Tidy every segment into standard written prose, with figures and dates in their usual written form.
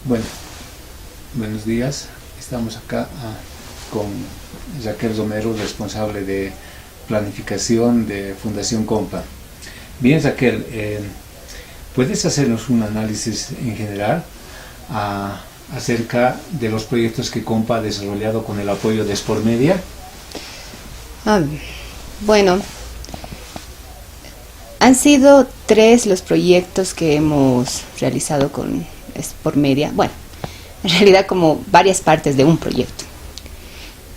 Bueno, buenos días. Estamos acá con Raquel Romero, responsable de planificación de Fundación Compa. Bien, Raquel, ¿puedes hacernos un análisis en general acerca de los proyectos que Compa ha desarrollado con el apoyo de Sport Media? Bueno, han sido 3 los proyectos que hemos realizado con Sport Media. Bueno, en realidad como varias partes de un proyecto.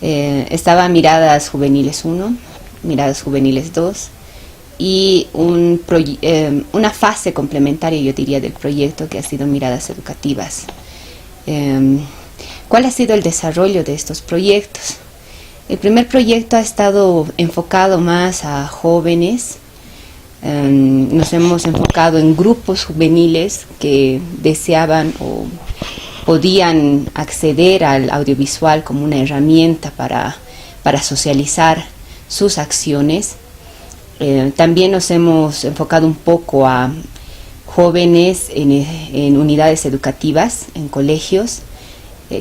Estaba Miradas Juveniles 1, Miradas Juveniles 2 y una fase complementaria, yo diría, del proyecto que ha sido Miradas Educativas. ¿Cuál ha sido el desarrollo de estos proyectos? El primer proyecto ha estado enfocado más a jóvenes. Nos hemos enfocado en grupos juveniles que deseaban o podían acceder al audiovisual como una herramienta para socializar sus acciones. También nos hemos enfocado un poco a jóvenes en unidades educativas, en colegios,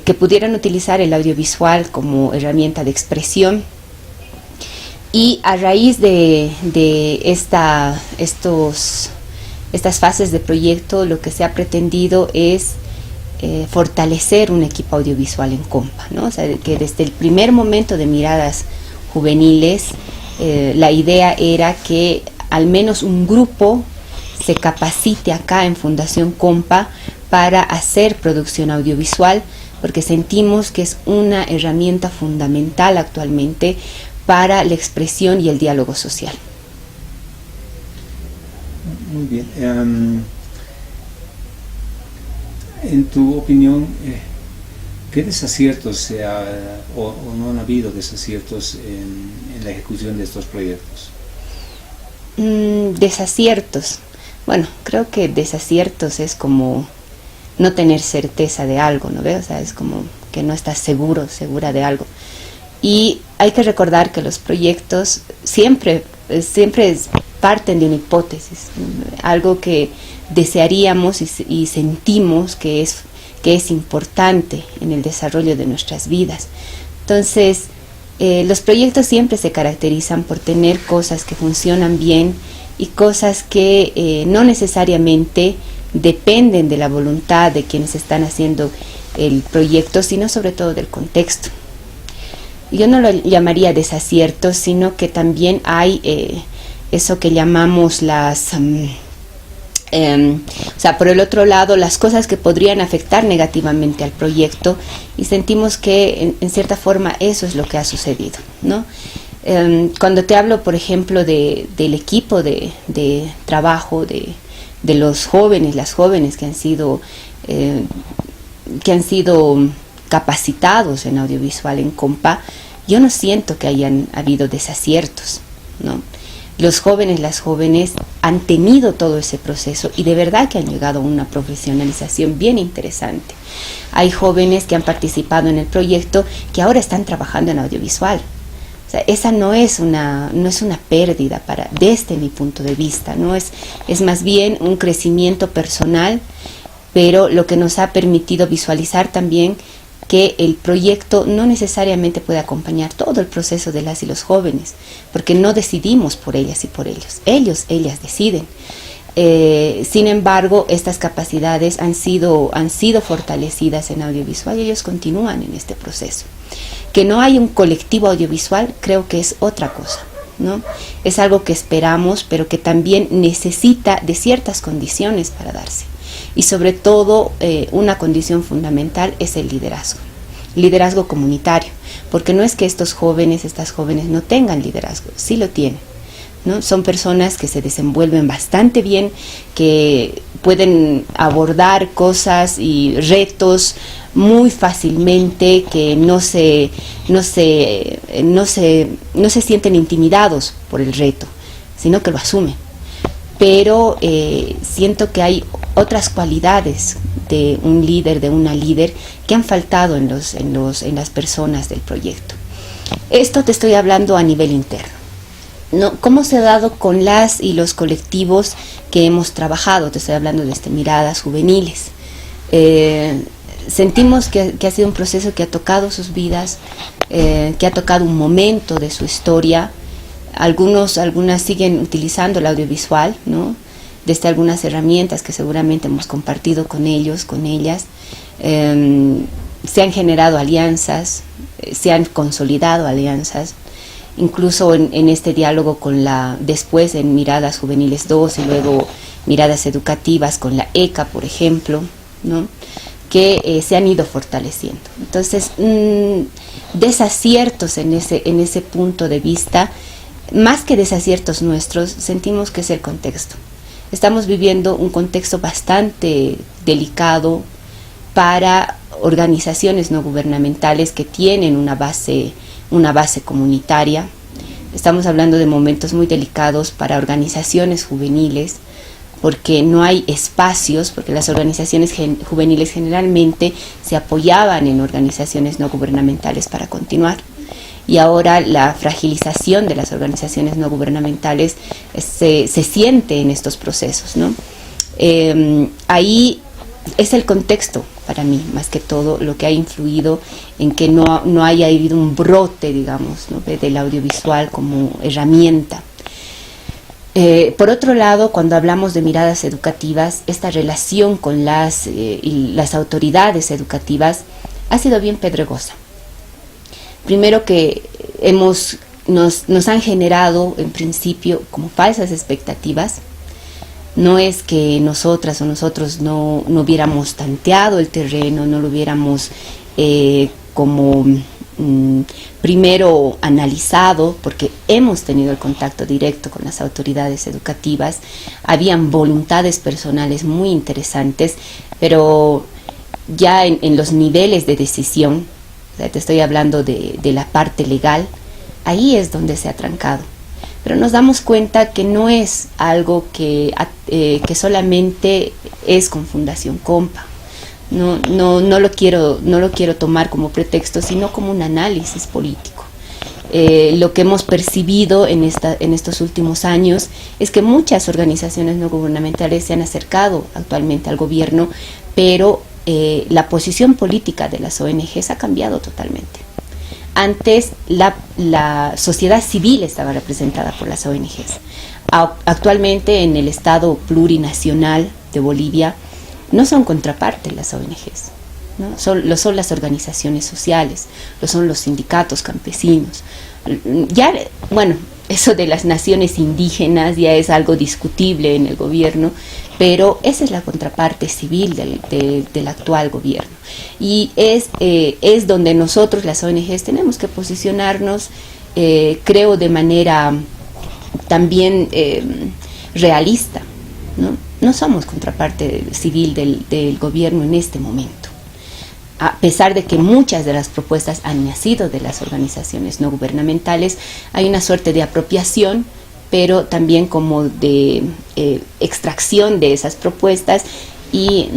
que pudieran utilizar el audiovisual como herramienta de expresión. Y a raíz de estas fases de proyecto, lo que se ha pretendido es fortalecer un equipo audiovisual en Compa, ¿no? O sea, que desde el primer momento de Miradas Juveniles, la idea era que al menos un grupo se capacite acá en Fundación Compa para hacer producción audiovisual, porque sentimos que es una herramienta fundamental actualmente para la expresión y el diálogo social. Muy bien. En tu opinión, ¿qué desaciertos o no han habido desaciertos en la ejecución de estos proyectos? Desaciertos. Bueno, creo que desaciertos es como no tener certeza de algo, ¿no ves? O sea, es como que no estás segura de algo. Y hay que recordar que los proyectos siempre parten de una hipótesis, algo que desearíamos y sentimos que es importante en el desarrollo de nuestras vidas. Entonces, los proyectos siempre se caracterizan por tener cosas que funcionan bien y cosas que no necesariamente dependen de la voluntad de quienes están haciendo el proyecto, sino sobre todo del contexto. Yo no lo llamaría desaciertos, sino que también hay eso que llamamos o sea, por el otro lado, las cosas que podrían afectar negativamente al proyecto, y sentimos que en cierta forma eso es lo que ha sucedido, ¿no? Cuando te hablo, por ejemplo, del equipo de trabajo de los jóvenes, las jóvenes que han sido capacitados en audiovisual en Compa, yo no siento que hayan habido desaciertos, ¿no? Los jóvenes, las jóvenes han tenido todo ese proceso y de verdad que han llegado a una profesionalización bien interesante. Hay jóvenes que han participado en el proyecto que ahora están trabajando en audiovisual. O sea, esa no es una pérdida desde mi punto de vista, ¿no? Es más bien un crecimiento personal, pero lo que nos ha permitido visualizar también que el proyecto no necesariamente puede acompañar todo el proceso de las y los jóvenes, porque no decidimos por ellas y por ellos, ellas deciden. Sin embargo, estas capacidades han sido fortalecidas en audiovisual y ellos continúan en este proceso. Que no hay un colectivo audiovisual, creo que es otra cosa, ¿no? Es algo que esperamos, pero que también necesita de ciertas condiciones para darse. Y sobre todo, una condición fundamental es el liderazgo comunitario, porque no es que estas jóvenes no tengan liderazgo, sí lo tienen, ¿no? Son personas que se desenvuelven bastante bien, que pueden abordar cosas y retos muy fácilmente, que no se sienten intimidados por el reto, sino que lo asumen. Pero siento que hay otras cualidades de un líder, de una líder, que han faltado en las personas del proyecto. Esto te estoy hablando a nivel interno, ¿no? ¿Cómo se ha dado con las y los colectivos que hemos trabajado? Te estoy hablando de Miradas Juveniles. sentimos que ha sido un proceso que ha tocado sus vidas, que ha tocado un momento de su historia. Algunas siguen utilizando el audiovisual, ¿no? Desde algunas herramientas que seguramente hemos compartido con ellos, con ellas. Se han generado alianzas, se han consolidado alianzas, incluso en este diálogo después en Miradas Juveniles 2 y luego Miradas Educativas con la ECA, por ejemplo, ¿no? Que se han ido fortaleciendo. Entonces, desaciertos en ese punto de vista, más que desaciertos nuestros, sentimos que es el contexto. Estamos viviendo un contexto bastante delicado para organizaciones no gubernamentales que tienen una base comunitaria. Estamos hablando de momentos muy delicados para organizaciones juveniles, porque no hay espacios, porque las organizaciones juveniles generalmente se apoyaban en organizaciones no gubernamentales para continuar. Y ahora la fragilización de las organizaciones no gubernamentales se siente en estos procesos, ¿no? Ahí es el contexto, para mí, más que todo, lo que ha influido en que no haya habido un brote, digamos, ¿no? Del audiovisual como herramienta. Por otro lado, cuando hablamos de miradas educativas, esta relación con las autoridades educativas ha sido bien pedregosa. Primero que nos han generado, en principio, como falsas expectativas. No es que nosotras o nosotros no hubiéramos tanteado el terreno, no lo hubiéramos primero analizado, porque hemos tenido el contacto directo con las autoridades educativas. Habían voluntades personales muy interesantes, pero ya en los niveles de decisión, o sea, te estoy hablando de la parte legal, ahí es donde se ha trancado. Pero nos damos cuenta que no es algo que solamente es con Fundación Compa. No lo quiero tomar como pretexto, sino como un análisis político. Lo que hemos percibido en estos últimos años es que muchas organizaciones no gubernamentales se han acercado actualmente al gobierno, pero la posición política de las ONGs ha cambiado totalmente. Antes la sociedad civil estaba representada por las ONGs. Actualmente en el Estado plurinacional de Bolivia no son contraparte las ONGs, ¿no? Son las organizaciones sociales, lo son los sindicatos campesinos. Ya, bueno, eso de las naciones indígenas ya es algo discutible en el gobierno, pero esa es la contraparte civil del actual gobierno. Y es donde nosotros, las ONGs, tenemos que posicionarnos, creo, de manera también realista, ¿no? No somos contraparte civil del gobierno en este momento. A pesar de que muchas de las propuestas han nacido de las organizaciones no gubernamentales, hay una suerte de apropiación, pero también como de extracción de esas propuestas, y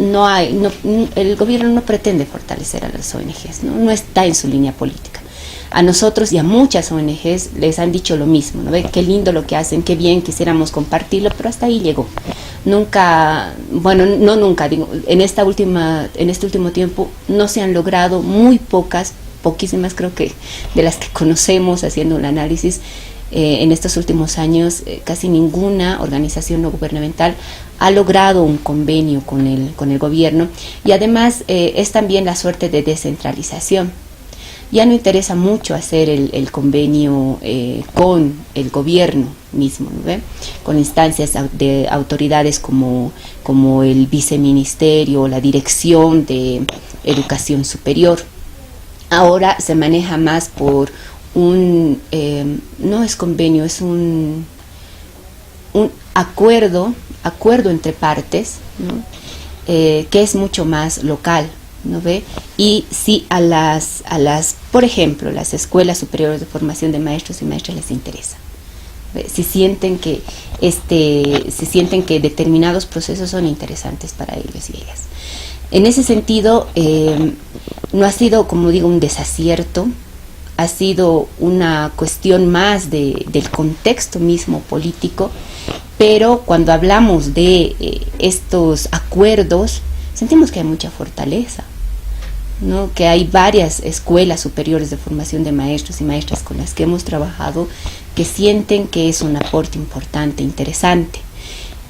el gobierno no pretende fortalecer a las ONGs, no está en su línea política. A nosotros y a muchas ONGs les han dicho lo mismo, ¿no? Qué lindo lo que hacen, qué bien, quisiéramos compartirlo, pero hasta ahí llegó. Nunca, bueno, no nunca, digo, en este último tiempo no se han logrado, poquísimas creo que de las que conocemos haciendo un análisis, en estos últimos años casi ninguna organización no gubernamental ha logrado un convenio con el gobierno, y además es también la suerte de descentralización. Ya no interesa mucho hacer el convenio con el gobierno mismo, ¿no? Con instancias de autoridades como el viceministerio o la dirección de educación superior. Ahora se maneja más por no es convenio, es un acuerdo entre partes, ¿no? Que es mucho más local, ¿no ve? Y si a las, por ejemplo, las escuelas superiores de formación de maestros y maestras les interesa, ¿ve? Si sienten que determinados procesos son interesantes para ellos y ellas. En ese sentido, no ha sido, como digo, un desacierto, ha sido una cuestión más del contexto mismo político, pero cuando hablamos de estos acuerdos, sentimos que hay mucha fortaleza, ¿no? Que hay varias escuelas superiores de formación de maestros y maestras con las que hemos trabajado que sienten que es un aporte importante, interesante.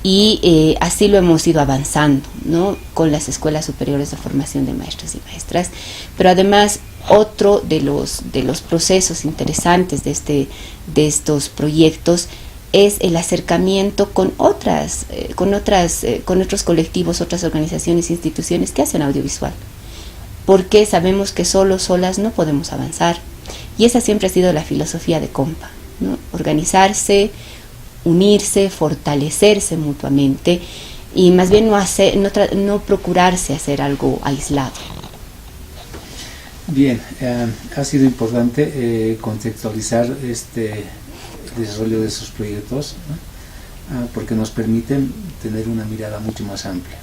Y así lo hemos ido avanzando, ¿no? Con las escuelas superiores de formación de maestros y maestras. Pero además, otro de los procesos interesantes de estos proyectos es el acercamiento con otros colectivos, otras organizaciones, instituciones que hacen audiovisual. Porque sabemos que solas no podemos avanzar. Y esa siempre ha sido la filosofía de Compa, ¿no? Organizarse, unirse, fortalecerse mutuamente y más bien no procurarse hacer algo aislado. Bien, ha sido importante contextualizar este desarrollo de esos proyectos, ¿no? Porque nos permiten tener una mirada mucho más amplia.